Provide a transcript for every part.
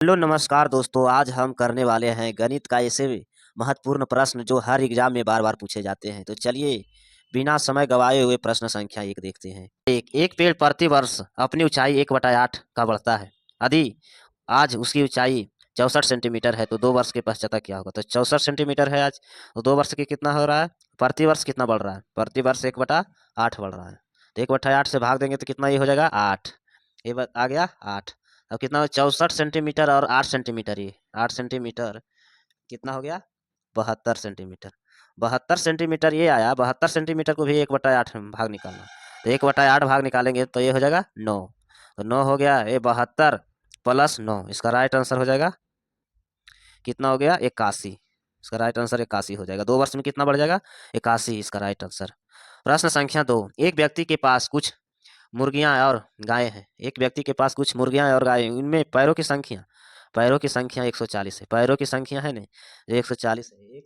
Hello नमस्कार दोस्तों। आज हम करने वाले हैं गणित का ऐसे महत्वपूर्ण प्रश्न जो हर एग्जाम में बार बार पूछे जाते हैं। तो चलिए बिना समय गवाए हुए प्रश्न संख्या 1 देखते हैं। एक पेड़ प्रति वर्ष अपनी ऊंचाई 1/8 का बढ़ता है। यदि आज उसकी ऊंचाई 64 सेंटीमीटर है तो 2 वर्ष के पश्चात क्या होगा। तो 64 सेंटीमीटर है आज, तो 2 वर्ष की कितना हो रहा है, प्रति वर्ष कितना बढ़ रहा है, प्रति वर्ष 1/8 बढ़ रहा है। तो 1/8 से भाग देंगे तो कितना ये हो जाएगा 8। आ गया 8। अब कितना 64 सेंटीमीटर और 8 सेंटीमीटर, ये 8 सेंटीमीटर कितना हो गया 72 सेंटीमीटर। 72 सेंटीमीटर ये आया। 72 सेंटीमीटर को भी 1/8 में भाग निकालना, तो 1/8 भाग निकालेंगे तो ये हो जाएगा 9। तो 9 हो गया, ये 72 प्लस 9, इसका राइट आंसर हो जाएगा कितना हो गया 81। इसका राइट आंसर 81 हो जाएगा। 2 वर्ष में कितना बढ़ जाएगा 81, इसका राइट आंसर। प्रश्न संख्या 2, एक व्यक्ति के पास कुछ मुर्गियां और गायें हैं। एक व्यक्ति के पास कुछ मुर्गियां और गायें, इनमें पैरों की संख्या 140 है। पैरों की संख्या है ना 140 है।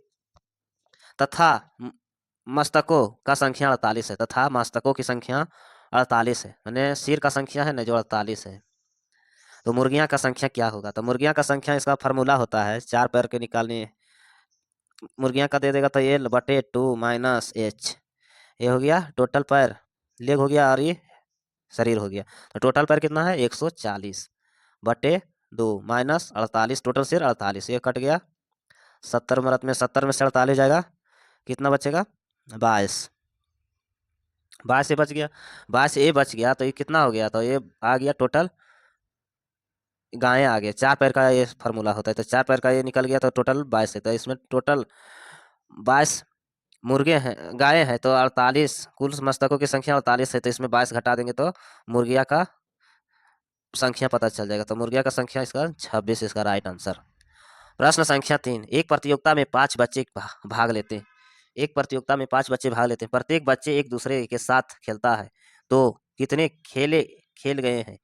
तथा मस्तकों का संख्या 48 है। तथा मस्तकों की संख्या 48 है, मैंने सिर का संख्या है ना जो 48 है। तो मुर्गियां का संख्या क्या होगा। तो मुर्गियां का संख्या, इसका फार्मूला होता है 4 पैर के निकालने। मुर्गियां का दे देगा तो L/2 माइनस H, ये हो गया टोटल पैर, लेग हो गया और ये शरीर हो गया। तो टोटल पैर कितना है 140/2 माइनस 48, टोटल सिर 48, ये कट गया 70 मरत में। 70 में से 48 जाएगा, कितना बचेगा 22। 22 से बच गया, 22 ये बच गया तो ये कितना हो गया। तो ये आ गया टोटल गायें आ गया। 4 पैर का ये फार्मूला होता है, तो 4 पैर का ये निकल गया तो टोटल 22 है। तो इसमें टोटल 22 मुर्गे हैं, गायें हैं, तो 48 कुल मस्तकों की संख्या 48 है। तो इसमें 22 घटा देंगे तो मुर्गिया का संख्या पता चल जाएगा। तो मुर्गिया का संख्या इसका 26, इसका राइट आंसर। प्रश्न संख्या 3, एक प्रतियोगिता में 5 बच्चे भाग लेते हैं। एक प्रतियोगिता में 5 बच्चे भाग लेते हैं। प्रत्येक बच्चे एक दूसरे के साथ खेलता है तो कितने खेल गए हैं।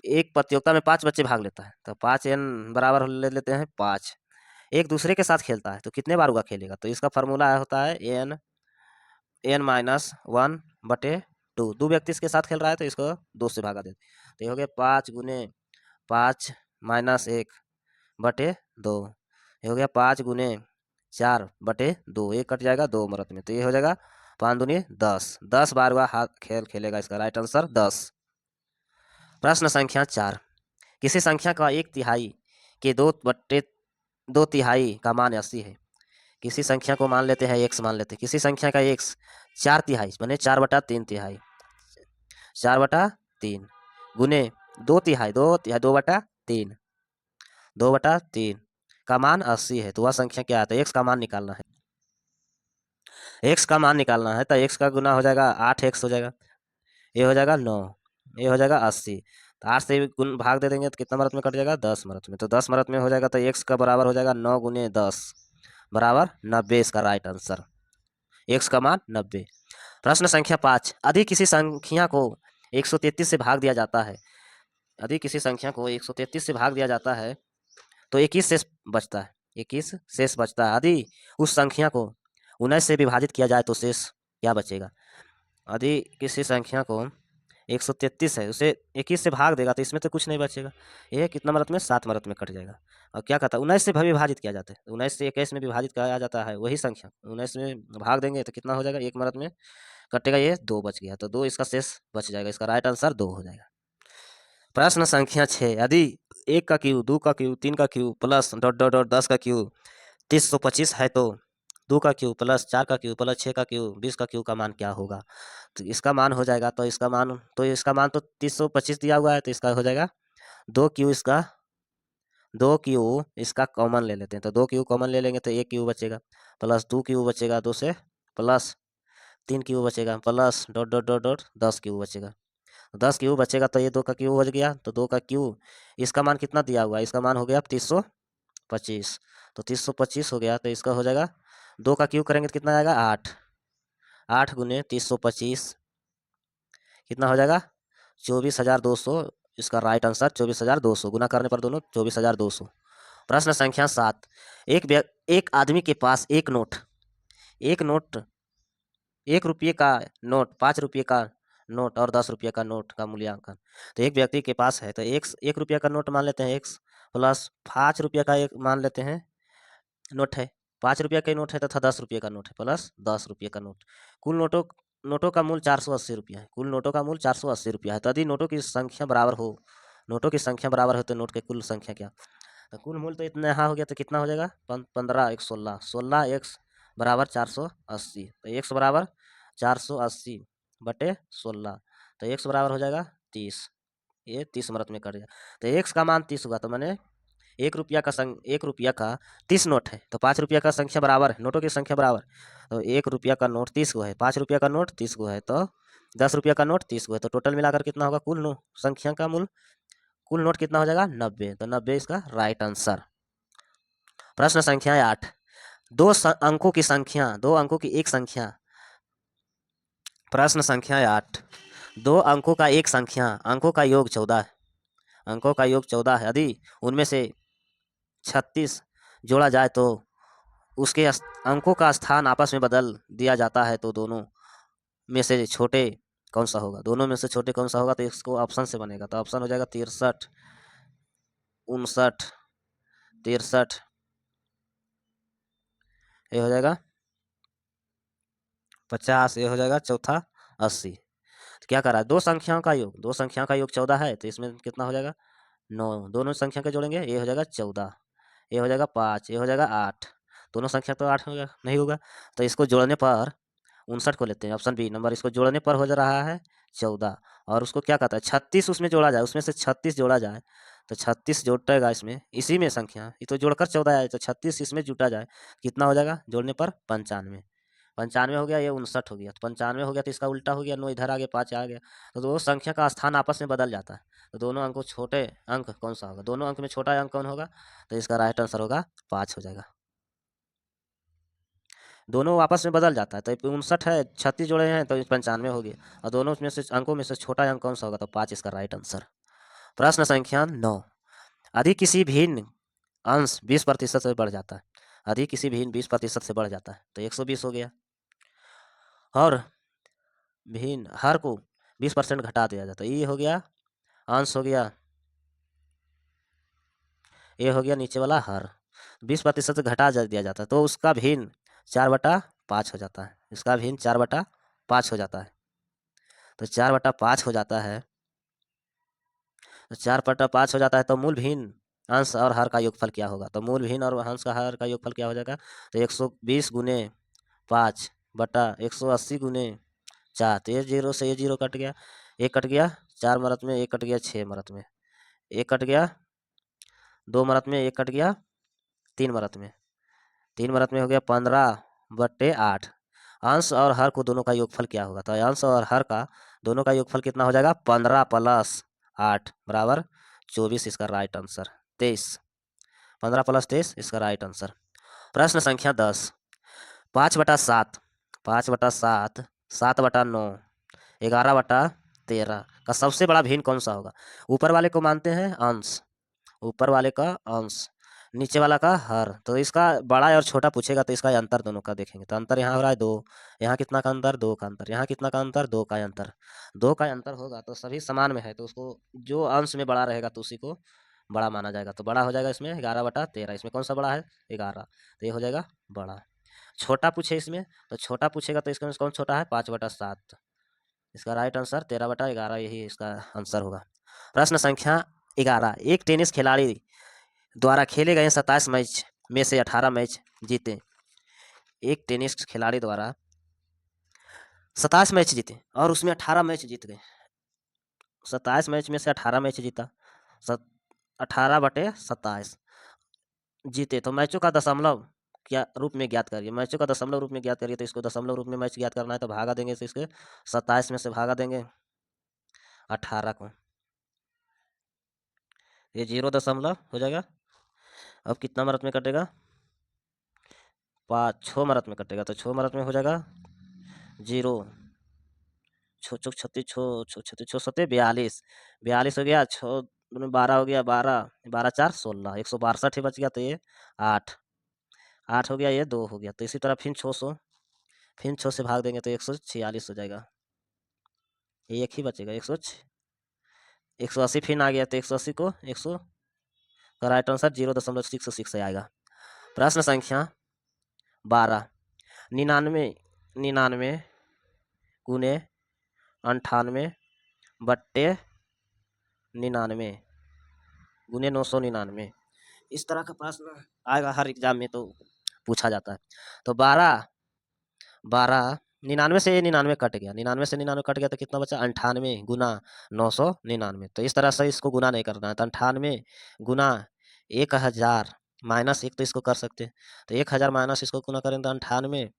एक प्रतियोगिता में 5 बच्चे भाग लेता है तो 5n बराबर ले लेते हैं 5। एक दूसरे के साथ खेलता है तो कितने बार हुआ खेलेगा। तो इसका फार्मूला होता है n-1/2। 2 व्यक्ति इसके साथ खेल रहा है तो इसको 2 से भागा देते। तो ये हो गया 5 गुने 5 माइनस 1/2। ये हो गया 5 गुने 4/2, ये कट जाएगा 2 मरत में। तो ये हो जाएगा 5 दूनी 10, 10 बार हुआ हाथ खेल खेलेगा, इसका राइट आंसर 10। प्रश्न संख्या 4, किसी संख्या का 1/3 के 2/2 का मान 80 है। किसी संख्या को मान लेते हैं x, मान लेते हैं किसी संख्या का x 4/3 माने 4/3 4/3 गुने 2/3 2/3 2/3 का मान 80 है। तो वह संख्या क्या है। तो x का मान निकालना है। x का मान निकालना है तो x का गुना हो जाएगा 8x हो जाएगा, ये हो जाएगा 9, ये हो जाएगा 80। तो 8 से गुण भाग दे देंगे तो कितना मरत में कट जाएगा 10 मरत में। तो 10 मरत में हो जाएगा तो x का बराबर हो जाएगा 9 गुने 10 बराबर 90, इसका राइट आंसर। x का मान 90। प्रश्न संख्या 5, यदि किसी संख्या को 133 से भाग दिया जाता है। यदि किसी संख्या को 133 से भाग दिया जाता है तो 21 शेष बचता है। 21 शेष बचता है। यदि उस संख्या को 19 से विभाजित किया जाए तो शेष क्या बचेगा। यदि किसी संख्या को 133 है, उसे 21 से भाग देगा तो इसमें तो कुछ नहीं बचेगा। ये कितना मरत में 7 मरत में कट जाएगा। और क्या कहता है 19 से विभाजित किया जाता है। 19 से 21 में विभाजित किया जाता है, वही संख्या 19 में भाग देंगे तो कितना हो जाएगा 1 मरत में कटेगा, ये 2 बच गया। तो 2 इसका शेष बच जाएगा, इसका राइट आंसर 2 हो जाएगा। प्रश्न संख्या 6, यदि 1 का क्यूब 2 का क्यूब 3 का cube plus dot dot dot 10 का क्यूब 325 है तो 2 का क्यूब प्लस 4 का क्यूब प्लस 6 का क्यूब 20 का क्यूब का मान क्या होगा। तो इसका मान हो जाएगा, तो इसका मान तो 325 दिया हुआ है तो इसका हो जाएगा 2 क्यूब इसका कॉमन ले लेते हैं। तो 2 क्यूब कॉमन ले लेंगे तो 1 क्यूब बचेगा, प्लस 2 क्यूब बचेगा 2 से, प्लस 3 क्यूब बचेगा, plus dot dot dot dot 10 cube बचेगा। 10 क्यूब बचेगा तो ये 2 का क्यूब बच गया। तो 2 का क्यूब इसका मान कितना दिया हुआ है, इसका मान हो गया 325। तो 325 हो गया तो इसका हो जाएगा 2 का क्यूब करेंगे तो कितना आएगा 8। 8 गुने 325 कितना हो जाएगा 24,200, इसका राइट आंसर 24,200। गुना करने पर दोनों 24,200। प्रश्न संख्या 7, एक आदमी के पास एक नोट 1 रुपये का नोट, 5 रुपये का नोट और 10 रुपये का नोट का मूल्यांकन। तो एक व्यक्ति के पास है तो एक रुपये का नोट मान लेते हैं x, प्लस 5 रुपये का एक मान लेते हैं नोट है, 5 रुपये का नोट है तथा 10 रुपये का नोट है, प्लस 10 रुपये का नोट। कुल नोटों नोटों का मूल 480 रुपया है। कुल नोटों का मूल 480 रुपया है। तो यदि नोटों की संख्या बराबर हो, नोटों की संख्या बराबर हो तो नोट की कुल संख्या क्या? तो कुल मूल तो इतना यहाँ हो गया, तो कितना हो जाएगा? 15 एक 16, 16 x बराबर 480। तो x बराबर 480 बटे 16, तो x बराबर हो जाएगा 30। ये 30 मरत में कट गया। तो x का मान 30 हुआ, तो मैंने 1 रुपया का 30 नोट है, तो 5 रुपया का संख्या बराबर है, नोटों की संख्या बराबर। तो 1 रुपया का नोट 30 गो है, 5 रुपया का नोट 30 गो है, तो 10 रुपया का नोट 30 गो है, तो टोटल मिलाकर कितना होगा? कुल संख्या का मूल, कुल नोट कितना हो जाएगा? 90। तो 90 इसका राइट आंसर। प्रश्न संख्या 8। अंकों की संख्या, 2 अंकों की एक संख्या। प्रश्न संख्या 8। 2 अंकों का एक संख्या, अंकों का योग 14 है। अंकों का योग 14 है। यदि उनमें से 36 जोड़ा जाए तो उसके अंकों का स्थान आपस में बदल दिया जाता है, तो दोनों में से छोटे कौन सा होगा? दोनों में से छोटे कौन सा होगा? तो इसको ऑप्शन से बनेगा। तो ऑप्शन हो जाएगा 63, 59, 63, ये हो जाएगा 50, ये हो जाएगा चौथा 80। तो क्या करा है? दो संख्याओं का योग, 14 है, तो इसमें कितना हो जाएगा? 9। दोनों संख्या के जोड़ेंगे, ये हो जाएगा 14, ये हो जाएगा 5, ये हो जाएगा 8। दोनों संख्या तो 8 होगा नहीं होगा, तो इसको जोड़ने पर 59 को लेते हैं, ऑप्शन बी नंबर। इसको जोड़ने पर हो जा रहा है 14, और उसको क्या कहता है? 36 उसमें जोड़ा जाए, उसमें से 36 जोड़ा जाए, तो 36 जोड़ेगा इसमें, इसी में संख्या ये तो जोड़कर 14 आए, तो 36 इसमें जुटा जाए, कितना हो जाएगा जोड़ने पर? 95। 95 हो गया, ये 59 हो गया। तो 95 हो गया, तो इसका उल्टा हो गया, 9 इधर आ गया, 5 आ गया, तो दो संख्या का स्थान आपस में बदल जाता है। तो दोनों अंकों छोटे अंक कौन सा होगा? दोनों अंक में छोटा अंक कौन होगा? तो इसका राइट आंसर होगा 5 हो जाएगा। दोनों आपस में बदल जाता है, तो 59 है, 36 जोड़े हैं, तो 95 हो गया, और दोनों में से अंकों में से छोटा अंक कौन सा होगा? तो 5 इसका राइट आंसर। प्रश्न संख्या 9। यदि किसी भिन्न अंश 20% से बढ़ जाता है, यदि किसी भिन्न 20% से बढ़ जाता है, तो 120 हो गया, और भिन्न हर को 20% घटा दिया जाता है, ये हो गया अंश हो गया, ये हो गया नीचे वाला हर। 20% से घटा दिया जाता है, तो उसका भिन्न 4/5 हो जाता है, इसका भिन्न 4/5 हो जाता है। तो 4/5 हो जाता है, तो 4/5 हो जाता है, तो मूल भिन्न अंश और हर का योगफल क्या होगा? तो मूल भिन्न और अंश का हर का योगफल क्या हो जाएगा? तो 120 गुने 5 बटा 180 गुने 4। तो ये 0 से ये 0 कट गया, एक कट गया 4 मरत में, एक कट गया 6 मरत में, एक कट गया 2 मरत में, एक कट गया 3 मरत में, 3 मरत में हो गया 15/8। अंश और हर को दोनों का योगफल क्या होगा? तो अंश और हर का दोनों का योगफल कितना हो जाएगा? 15 + 8 बराबर 24, इसका राइट आंसर 23। 15 + 23 इसका राइट आंसर। प्रश्न संख्या 10। 5/7, 5/7, 7/9, 11/13 का सबसे बड़ा भिन्न कौन सा होगा? ऊपर वाले को मानते हैं अंश, ऊपर वाले का अंश, नीचे वाला का हर। तो इसका बड़ा और छोटा पूछेगा, तो इसका अंतर दोनों का देखेंगे। तो अंतर यहाँ हो रहा है 2, यहाँ कितना का अंतर? 2 का अंतर, यहाँ कितना का अंतर? 2 का अंतर। 2 का अंतर होगा तो सभी समान में है, तो उसको जो अंश में बड़ा रहेगा तो उसी को बड़ा माना जाएगा। तो बड़ा हो जाएगा इसमें 11/13, इसमें कौन सा बड़ा है? 11, तो ये हो जाएगा बड़ा। छोटा पूछे इसमें, तो छोटा पूछेगा तो इसमें कौन छोटा है? 5/7, इसका राइट आंसर 13/11, यही इसका आंसर होगा। प्रश्न संख्या 11। एक टेनिस खिलाड़ी द्वारा खेले गए 27 मैच में से 18 मैच जीते। एक टेनिस खिलाड़ी द्वारा 27 मैच जीते और उसमें 18 मैच जीत गए। 27 मैच में से 18 मैच जीता, 18/27 जीते, तो मैचों का दशमलव क्या रूप में ज्ञात करिए? मैचों का दशमलव रूप में ज्ञात करिए, तो इसको दशमलव रूप में मैच ज्ञात करना है, तो भागा देंगे, तो इसके 27 में से भागा देंगे 18 को, ये 0 हो जाएगा। अब कितना मरत में कटेगा? 6 मरत में कटेगा, तो 6 मरत में हो जाएगा 0, 36 छः 42, 42 हो गया, 6×12 हो गया 12, 12×4 16, 162 ही बच गया, तो ये 8, 8 हो गया, ये 2 हो गया। तो इसी तरह फिर 600, फिर 6 से भाग देंगे तो 146 हो जाएगा, ये एक ही बचेगा 180, फिर आ गया, तो 180 को 100 तो राइट आंसर 0.66 आएगा। प्रश्न संख्या 12, 99 गुने 98 बट्टे 99 गुने 999, इस तरह का प्रश्न आएगा हर एग्जाम में, तो पूछा जाता है। तो 12 99 से 99 कट गया, 99 से 99 कट गया तो कितना बचा, 98 गुना 999। तो इस तरह से इसको गुना नहीं करना है, तो 98 गुना 1000 माइनस 1, तो इसको कर सकते हैं। तो 1000 माइनस इसको गुना करें तो 98,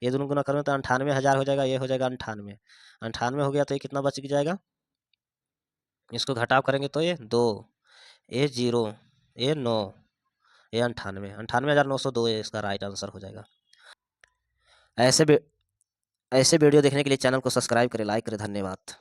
ये दोनों गुना करें तो 98,000 हो जाएगा, ये हो जाएगा 98, 98 हो गया तो ये कितना बच जाएगा, इसको घटाव करेंगे तो ये 2, ये 0, ये 9, ये 98, 98,902 ये इसका राइट आंसर हो जाएगा। ऐसे ऐसे वीडियो देखने के लिए चैनल को सब्सक्राइब करें, लाइक करें। धन्यवाद।